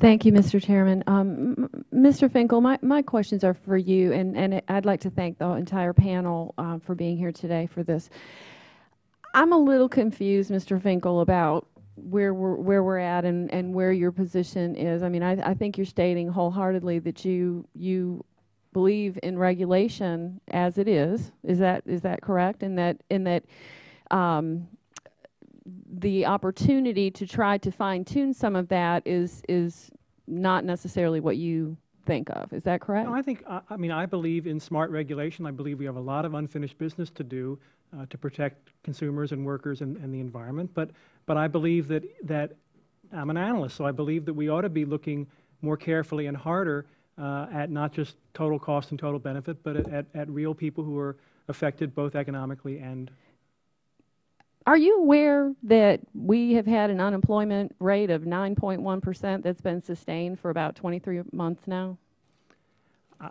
Thank you, Mr. Chairman. Mr. Finkel, my questions are for you, and I'd like to thank the entire panel for being here today for this. I'm a little confused, Mr. Finkel, about where we're at and where your position is. I mean, I think you're stating wholeheartedly that you believe in regulation as it is. Is that correct? And that the opportunity to try to fine-tune some of that is not necessarily what you think of. Is that correct? No, I mean, I believe in smart regulation. I believe we have a lot of unfinished business to do to protect consumers and workers and the environment. But I believe that I'm an analyst, so I believe that we ought to be looking more carefully and harder at not just total cost and total benefit, but at real people who are affected both economically and. Are you aware that we have had an unemployment rate of 9.1% that's been sustained for about 23 months now?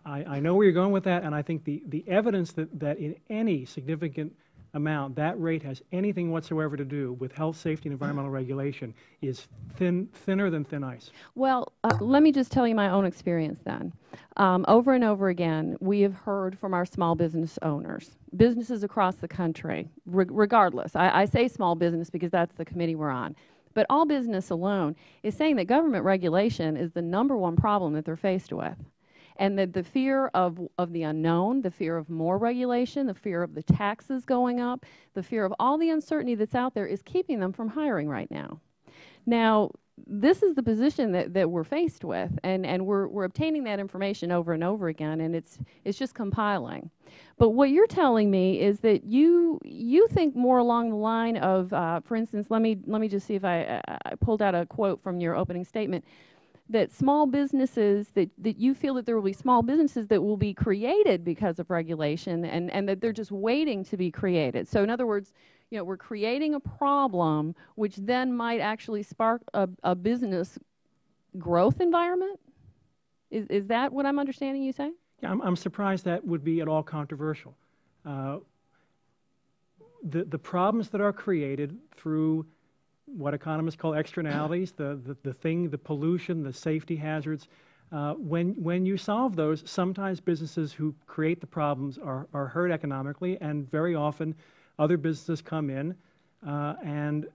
I know where you're going with that, and I think the evidence that in any significant amount that rate has anything whatsoever to do with health, safety, and environmental regulation is thinner than thin ice. Well, let me just tell you my own experience then. Over and over again, we have heard from our small business owners, businesses across the country, regardless. I say small business because that's the committee we're on. But all business alone is saying that government regulation is the #1 problem that they're faced with. And that the fear of the unknown, the fear of more regulation, the fear of the taxes going up, the fear of all the uncertainty that's out there is keeping them from hiring right now. Now, this is the position that we're faced with, and we're obtaining that information over and over again, and it's just compiling. But what you're telling me is that you think more along the line of, for instance, let me just see if I pulled out a quote from your opening statement, that small businesses, that you feel that there will be small businesses that will be created because of regulation, and that they're just waiting to be created. So in other words, you know, we're creating a problem which then might actually spark a business growth environment? Is that what I'm understanding you say? Yeah, I'm surprised that would be at all controversial. The problems that are created through what economists call externalities, the pollution, the safety hazards, when you solve those, sometimes businesses who create the problems are hurt economically, and very often other businesses come in and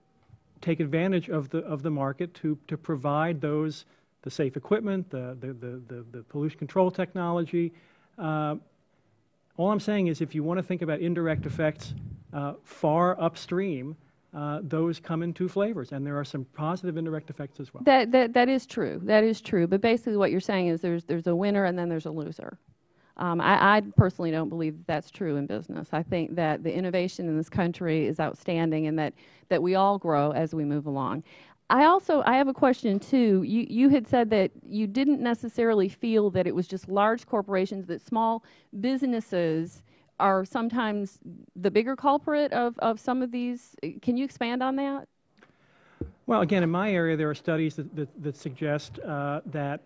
take advantage of the market to provide the safe equipment, the pollution control technology. All I'm saying is, if you want to think about indirect effects far upstream, those come in 2 flavors, and there are some positive indirect effects as well. That is true. That is true. But basically what you're saying is there's a winner and then there's a loser. I personally don't believe that's true in business. I think that the innovation in this country is outstanding, and that we all grow as we move along. I have a question too. You had said that you didn't necessarily feel that it was just large corporations, that small businesses are sometimes the bigger culprit of some of these. Can you expand on that? Well, again, in my area, there are studies that suggest that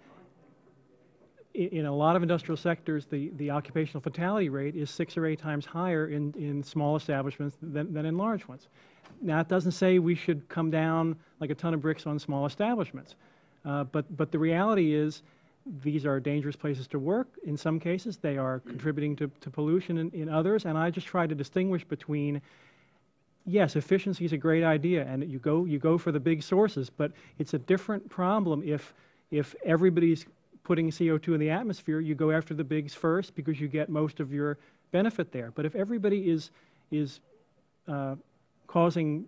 in a lot of industrial sectors, the occupational fatality rate is 6 or 8 times higher in small establishments than in large ones. Now, it doesn't say we should come down like a ton of bricks on small establishments, but the reality is these are dangerous places to work. In some cases, they are contributing to pollution in others, and I just try to distinguish between, yes, efficiency is a great idea, and you go for the big sources, but it's a different problem if everybody's putting CO2 in the atmosphere. You go after the bigs first because you get most of your benefit there. But if everybody is causing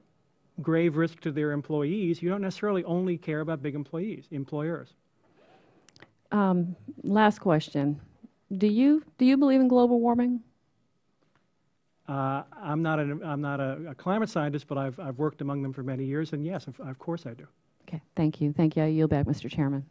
grave risk to their employees, you don't necessarily only care about big employers. Last question. Do you believe in global warming? I'm not a climate scientist, but I've worked among them for many years, and yes, of course I do. Okay, thank you. Thank you. I yield back, Mr. Chairman.